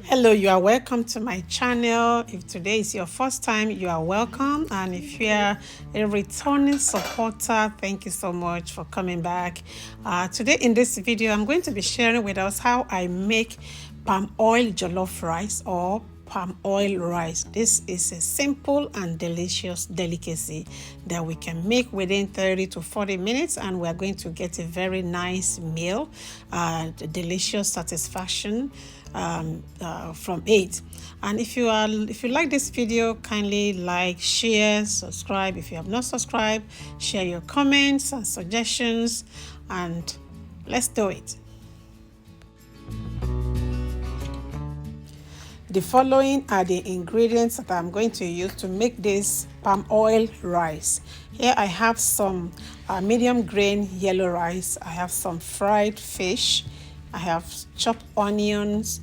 Hello, you are welcome to my channel. If today is your first time, you are welcome, and if you are a returning supporter, thank you so much for coming back. Today in this video, I'm going to be sharing with us how I make palm oil jollof rice or palm oil rice. This is a simple and delicious delicacy that we can make within 30 to 40 minutes, and we're going to get a very nice meal, delicious satisfaction from it. And if you like this video, kindly like, share, subscribe. If you have not subscribed, share your comments and suggestions, and let's do it. The following are the ingredients that I'm going to use to make this palm oil rice. Here I have some medium grain yellow rice. I have some fried fish. I have chopped onions.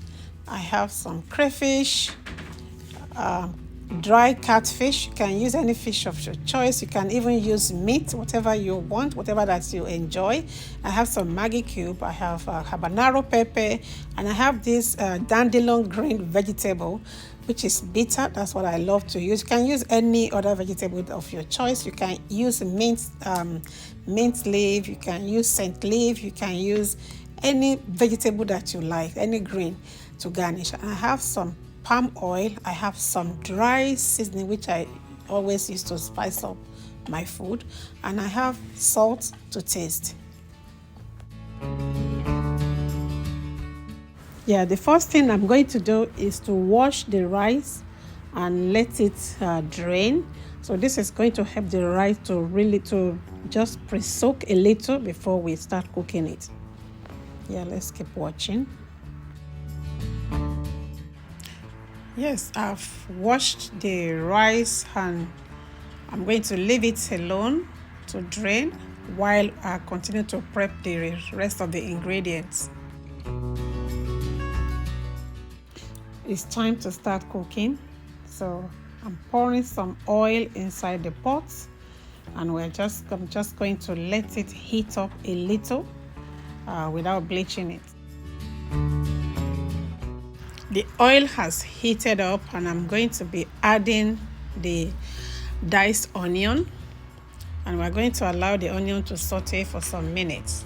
I have some crayfish, dry catfish. You can use any fish of your choice. You can even use meat, whatever you want, whatever that you enjoy. I have some Maggi cube. I have habanero pepper, and I have this dandelion green vegetable, which is bitter. That's what I love to use. You can use any other vegetable of your choice. You can use mint leaf. You can use scent leaf. You can use any vegetable that you like, any green to garnish. And I have some palm oil. I have some dry seasoning, which I always use to spice up my food, and I have salt to taste. Yeah, the first thing I'm going to do is to wash the rice and let it drain. So this is going to help the rice to just pre-soak a little before we start cooking it. Yeah, let's keep watching. Yes, I've washed the rice and I'm going to leave it alone to drain while I continue to prep the rest of the ingredients. It's time to start cooking. So I'm pouring some oil inside the pot, and I'm just going to let it heat up a little without bleaching it. The oil has heated up, and I'm going to be adding the diced onion, and we're going to allow the onion to saute for some minutes.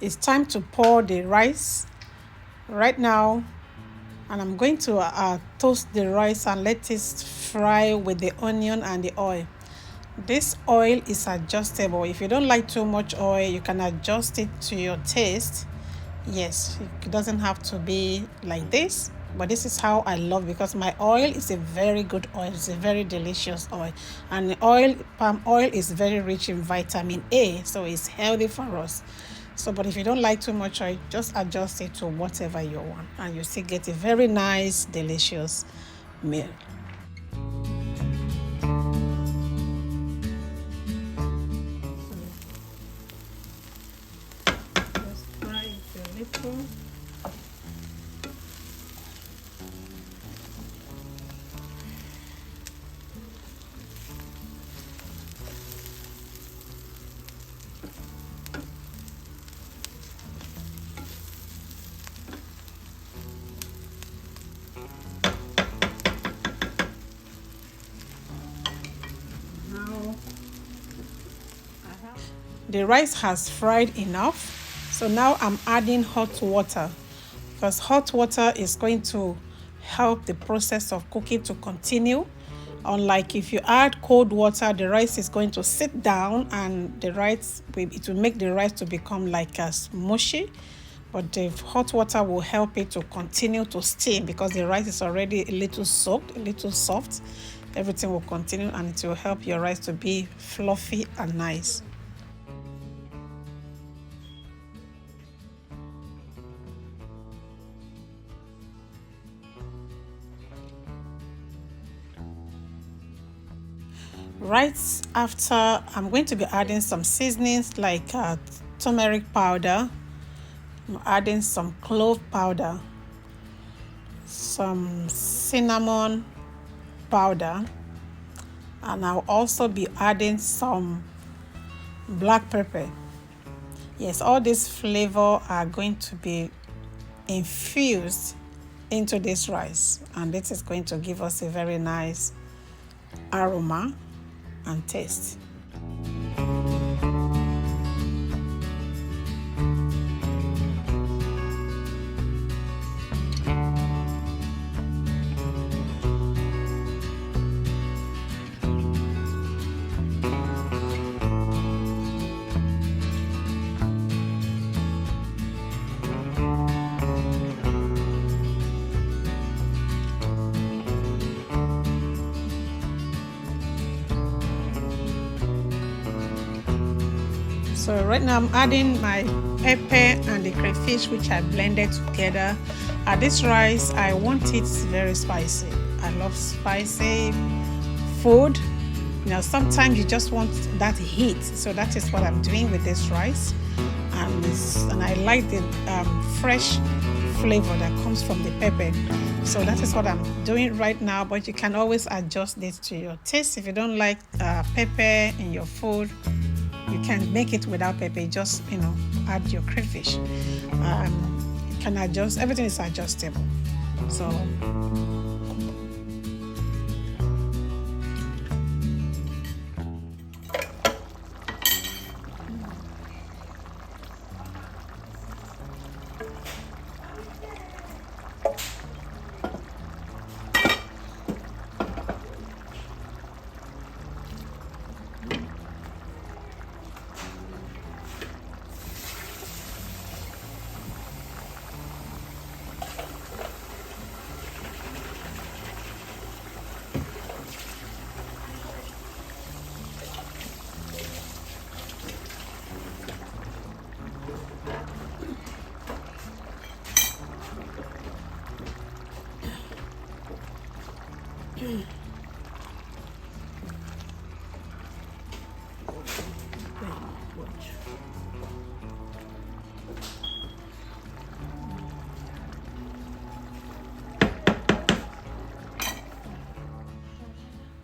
It's time to pour the rice right now, and I'm going to toast the rice and let it fry with the onion and the oil. This oil is adjustable. If you don't like too much oil, you can adjust it to your taste. Yes, it doesn't have to be like this, but this is how I love, because my oil is a very good oil. It's a very delicious oil, and palm oil is very rich in vitamin A, so it's healthy for us. So, but if you don't like too much oil, just adjust it to whatever you want, and you still get a very nice, delicious meal. Just fry it a little. The rice has fried enough, so now I'm adding hot water, because hot water is going to help the process of cooking to continue. Unlike if you add cold water, the rice is going to sit down and it will make the rice to become like a mushy. But the hot water will help it to continue to steam, because the rice is already a little soaked, a little soft. everything will continue and it will help your rice to be fluffy and nice. Right after, I'm going to be adding some seasonings like turmeric powder. I'm adding some clove powder, some cinnamon powder, and I'll also be adding some black pepper. Yes, all these flavor are going to be infused into this rice, and this is going to give us a very nice aroma and taste. So right now I'm adding my pepper and the crayfish which I blended together. This rice, I want it very spicy. I love spicy food. Now sometimes you just want that heat, so that is what I'm doing with this rice. And I like the fresh flavor that comes from the pepper. So that is what I'm doing right now, but you can always adjust this to your taste. If you don't like pepper in your food, you can make it without pepper. Just add your crayfish. You can adjust. Everything is adjustable. So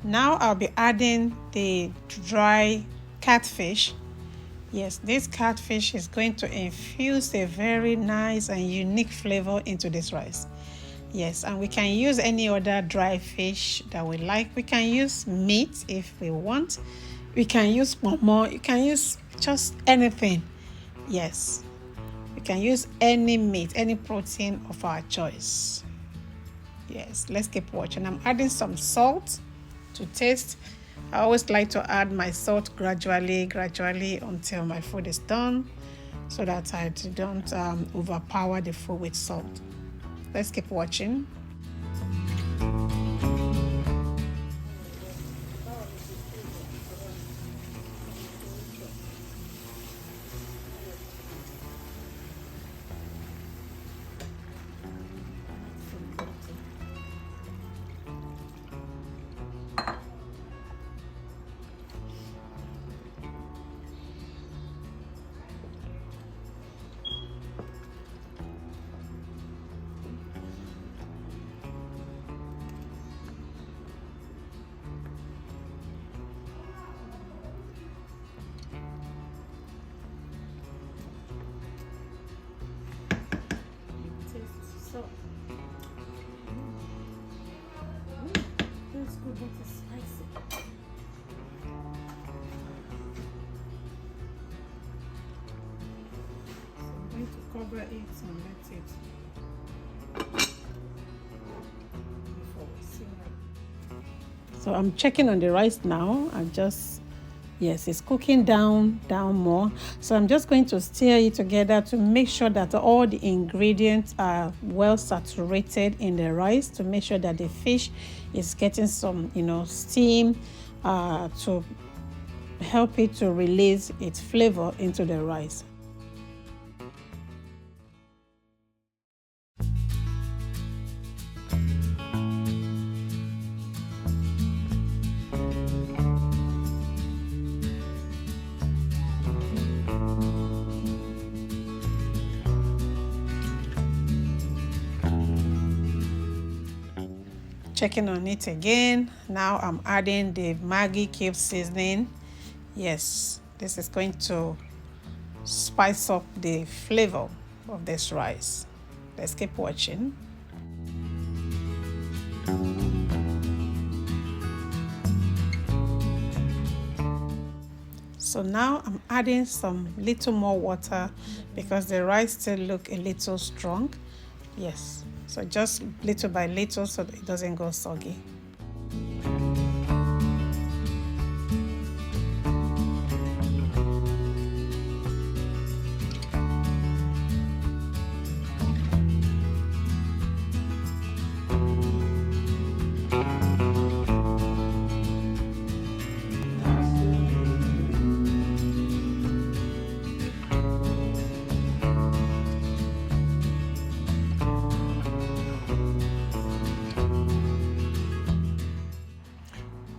now I'll be adding the dry catfish. Yes, this catfish is going to infuse a very nice and unique flavor into this rice. Yes, and we can use any other dry fish that we like. We can use meat if we want. We can use more. You can use just anything. Yes, you can use any meat, any protein of our choice. Yes, let's keep watching. I'm adding some salt to taste. I always like to add my salt gradually until my food is done, so that I don't overpower the food with salt. Let's keep watching. That's good, but it's spicy. So I'm going to cover it and let it before we simmer. So I'm checking on the rice now. I just Yes, it's cooking down more. So I'm just going to stir it together to make sure that all the ingredients are well saturated in the rice, to make sure that the fish is getting some, steam to help it to release its flavor into the rice. Checking on it again. Now I'm adding the Maggi cube seasoning. Yes, this is going to spice up the flavor of this rice. Let's keep watching. So now I'm adding some little more water because the rice still look a little strong. Yes, so just little by little so that it doesn't go soggy.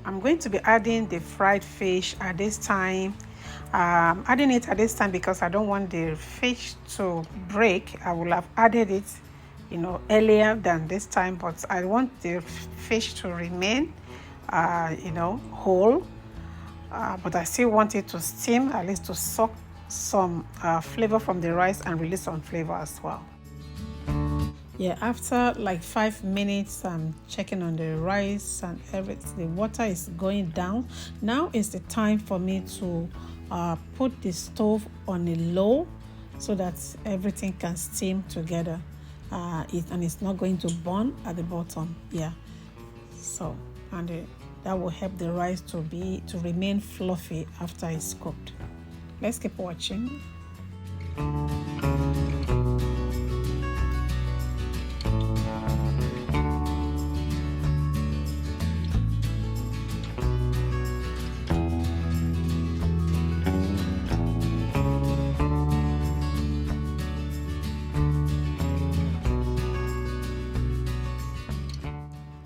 I'm going to be adding the fried fish at this time. Adding it at this time because I don't want the fish to break. I will have added it, earlier than this time, but I want the fish to remain, whole. But I still want it to steam, at least to suck some flavor from the rice and release some flavor as well. Yeah, after like 5 minutes, I'm checking on the rice and everything. The water is going down. Now is the time for me to put the stove on a low so that everything can steam together. And it's not going to burn at the bottom. Yeah. So, and that will help the rice to remain fluffy after it's cooked. Let's keep watching.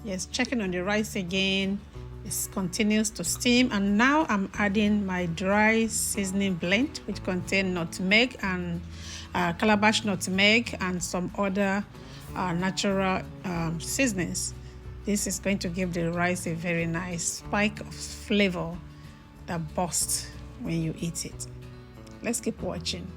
Yes, checking on the rice again. It continues to steam, and now I'm adding my dry seasoning blend, which contains nutmeg and calabash nutmeg and some other natural seasonings. This is going to give the rice a very nice spike of flavor that bursts when you eat it. Let's keep watching.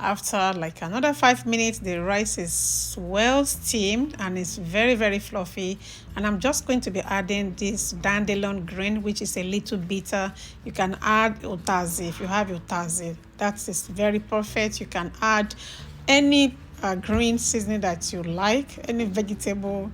After like another 5 minutes, the rice is well steamed and it's very, very fluffy. And I'm just going to be adding this dandelion green, which is a little bitter. You can add utazi if you have utazi. That is very perfect. You can add any green seasoning that you like, any vegetable,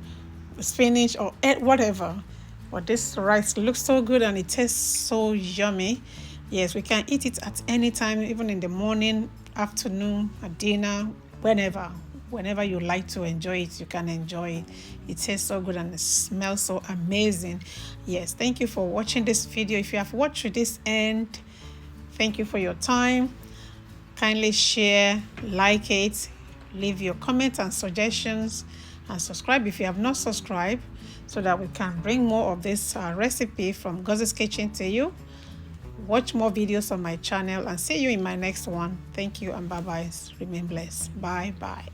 spinach or whatever. But this rice looks so good and it tastes so yummy. Yes, we can eat it at any time, even in the morning, afternoon, at dinner, whenever you like to enjoy it, you can enjoy it. It tastes so good and it smells so amazing. Yes, thank you for watching this video. If you have watched to this end, thank you for your time. Kindly share, like it, leave your comments and suggestions, and subscribe if you have not subscribed, so that we can bring more of this recipe from Gozi's Kitchen to you. Watch more videos on my channel and see you in my next one. Thank you and bye-bye. Remain blessed. Bye-bye.